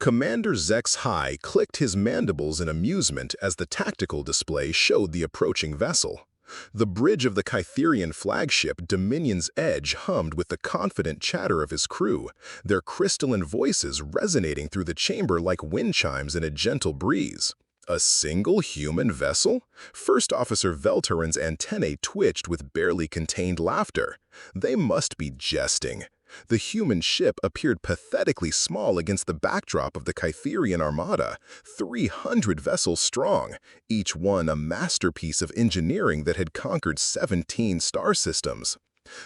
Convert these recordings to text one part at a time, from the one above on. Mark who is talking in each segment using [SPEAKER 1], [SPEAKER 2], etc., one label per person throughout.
[SPEAKER 1] Commander Zex High clicked his mandibles in amusement as the tactical display showed the approaching vessel. The bridge of the Kytherian flagship Dominion's Edge hummed with the confident chatter of his crew, their crystalline voices resonating through the chamber like wind chimes in a gentle breeze. A single human vessel? First Officer Velturin's antennae twitched with barely contained laughter. They must be jesting. The human ship appeared pathetically small against the backdrop of the Kytherian armada, 300 vessels strong, each one a masterpiece of engineering that had conquered 17 star systems.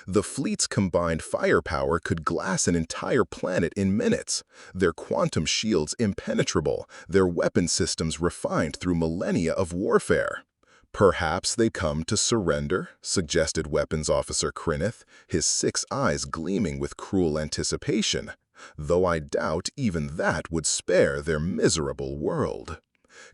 [SPEAKER 1] The fleet's combined firepower could glass an entire planet in minutes, their quantum shields impenetrable, their weapon systems refined through millennia of warfare. "Perhaps they come to surrender," suggested Weapons Officer Krineth, his 6 eyes gleaming with cruel anticipation, "though I doubt even that would spare their miserable world."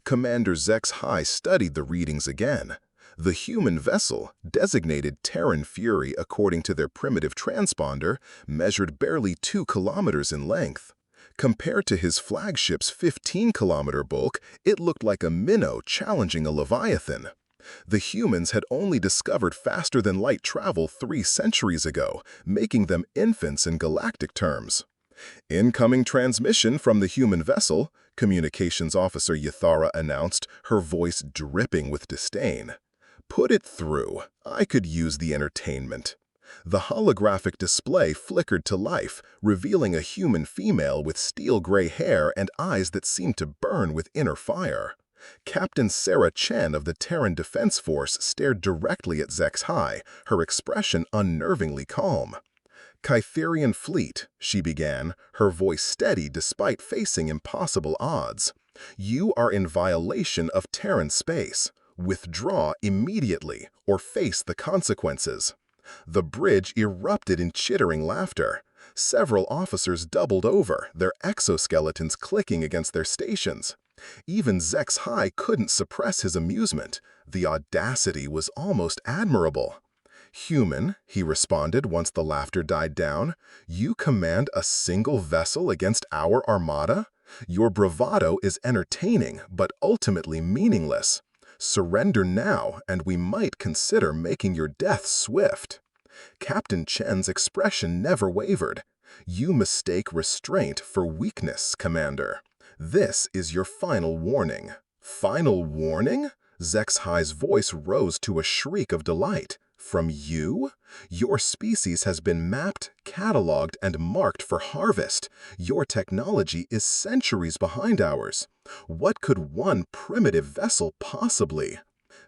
[SPEAKER 1] Commander Zex High studied the readings again. The human vessel, designated Terran Fury according to their primitive transponder, measured barely 2 kilometers in length. Compared to his flagship's 15-kilometer bulk, it looked like a minnow challenging a leviathan. The humans had only discovered faster-than-light travel 3 centuries ago, making them infants in galactic terms. "Incoming transmission from the human vessel," Communications Officer Yathara announced, her voice dripping with disdain. "Put it through. I could use the entertainment." The holographic display flickered to life, revealing a human female with steel-gray hair and eyes that seemed to burn with inner fire. Captain Sarah Chen of the Terran Defense Force stared directly at Zex High, her expression unnervingly calm. "Kytherian fleet," she began, her voice steady despite facing impossible odds. "You are in violation of Terran space. Withdraw immediately, or face the consequences." The bridge erupted in chittering laughter. Several officers doubled over, their exoskeletons clicking against their stations. Even Zex High couldn't suppress his amusement. The audacity was almost admirable. "Human," he responded once the laughter died down, "you command a single vessel against our armada? Your bravado is entertaining, but ultimately meaningless. Surrender now, and we might consider making your death swift." Captain Chen's expression never wavered. "You mistake restraint for weakness, Commander. This is your final warning." "Final warning?" Zex High's voice rose to a shriek of delight. "From you? Your species has been mapped, cataloged, and marked for harvest. Your technology is centuries behind ours. What could one primitive vessel possibly?"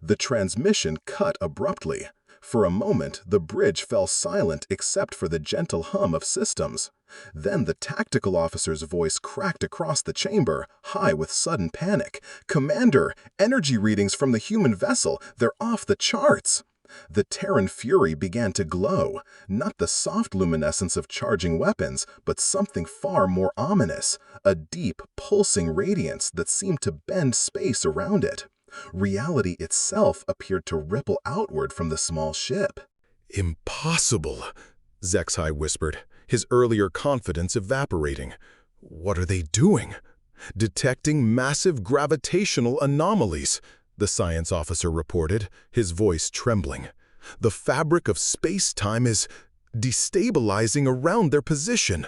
[SPEAKER 1] The transmission cut abruptly. For a moment, the bridge fell silent except for the gentle hum of systems. Then the tactical officer's voice cracked across the chamber, high with sudden panic. "Commander, energy readings from the human vessel, they're off the charts." The Terran Fury began to glow, not the soft luminescence of charging weapons, but something far more ominous, a deep, pulsing radiance that seemed to bend space around it. Reality itself appeared to ripple outward from the small ship.
[SPEAKER 2] "Impossible," Zex High whispered, his earlier confidence evaporating. "What are they doing?" "Detecting massive gravitational anomalies," the science officer reported, his voice trembling. "The fabric of space-time is destabilizing around their position."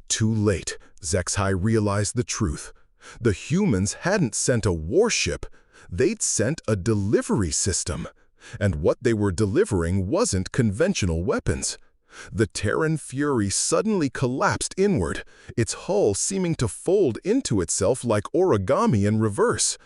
[SPEAKER 2] Too late, Zex High realized the truth. The humans hadn't sent a warship. They'd sent a delivery system. And what they were delivering wasn't conventional weapons. The Terran Fury suddenly collapsed inward, its hull seeming to fold into itself like origami in reverse.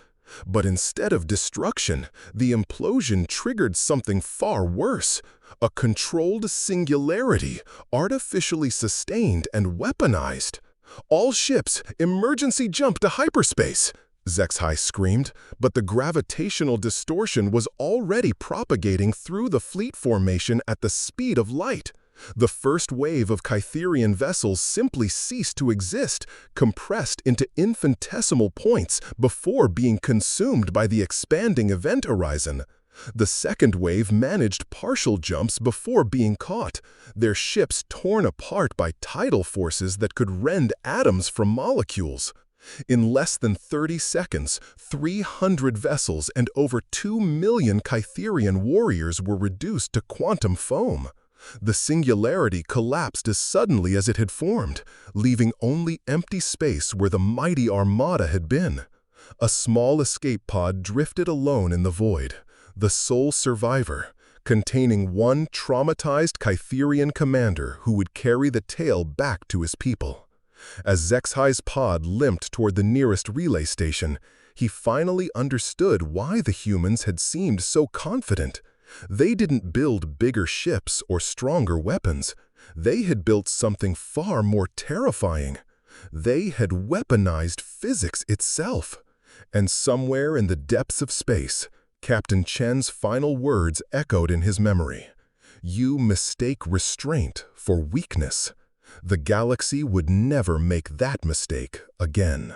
[SPEAKER 2] But instead of destruction, the implosion triggered something far worse, a controlled singularity, artificially sustained and weaponized. "All ships, emergency jump to hyperspace!" Zex High screamed, but the gravitational distortion was already propagating through the fleet formation at the speed of light. The first wave of Kytherian vessels simply ceased to exist, compressed into infinitesimal points before being consumed by the expanding event horizon. The second wave managed partial jumps before being caught, their ships torn apart by tidal forces that could rend atoms from molecules. In less than 30 seconds, 300 vessels and over 2 million Kytherian warriors were reduced to quantum foam. The singularity collapsed as suddenly as it had formed, leaving only empty space where the mighty armada had been. A small escape pod drifted alone in the void, the sole survivor, containing one traumatized Kytherian commander who would carry the tale back to his people. As Zexhi's pod limped toward the nearest relay station, he finally understood why the humans had seemed so confident. They didn't build bigger ships or stronger weapons. They had built something far more terrifying. They had weaponized physics itself. And somewhere in the depths of space, Captain Chen's final words echoed in his memory. "You mistake restraint for weakness." The galaxy would never make that mistake again.